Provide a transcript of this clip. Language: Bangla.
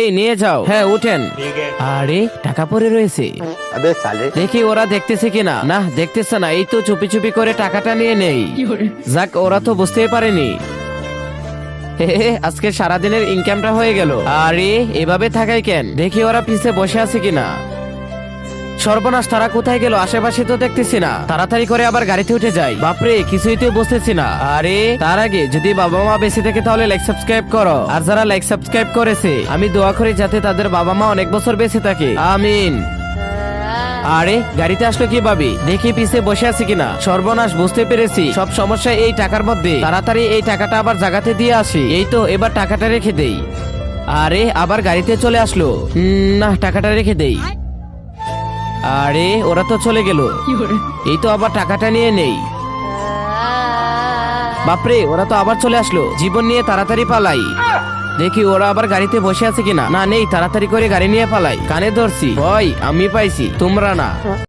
এই নিয়ে যাও। হ্যাঁ উঠেন। ठीक है। আরে টাকা পড়ে রয়েছে, अबे साले দেখি ওরা দেখতেছে কিনা। না দেখতেছে না, এই তো চুপি চুপি করে টাকাটা নিয়ে নেই। যাক, ওরা তো বুঝতেই পারেনি। আজকে সারাদিনের ইনকামটা হয়ে গেল। আরে এভাবে থাকাই কেন, দেখি ওরা পিছে বসে আছে কিনা। সর্বনাশ, তারা কোথায় গেল? আশেপাশে তো দেখতেছি না। তাড়াতাড়ি করে আবার গাড়িতে উঠে যাই। বাপরে, কিছুই তো বুঝতেছি না। আরে তার আগে যদি বাবা মা বেঁচে থাকে তাহলে লাইক সাবস্ক্রাইব করো। আর যারা লাইক সাবস্ক্রাইব করেছে আমি দোয়া করি যাতে তাদের বাবা মা অনেক বছর বেঁচে থাকে, আমিন। আরে গাড়িতে আসলো কিভাবে? দেখি পিছে বসে আছে কিনা। সর্বনাশ, বুঝতে পেরেছি সব সমস্যা এই টাকার মধ্যে। তাড়াতাড়ি এই টাকাটা আবার জায়গাতে দিয়ে আসি। এই তো, এবার টাকাটা রেখে দেই। আরে আবার গাড়িতে চলে আসলো। না, টাকাটা রেখে দেই। আরে ওরা তো চলে গেল। এই তো আবার টাকাটা নিয়ে নেই। বাপরে, ওরা তো আবার চলে আসলো। জীবন নিয়ে তাড়াতাড়ি পালাই। দেখি ওরা আবার গাড়িতে বসে আছে কিনা। না নেই, তাড়াতাড়ি করে গাড়ি নিয়ে পালাই। কানে ধরছি, ভয় আমি পাইছি, তোমরা না।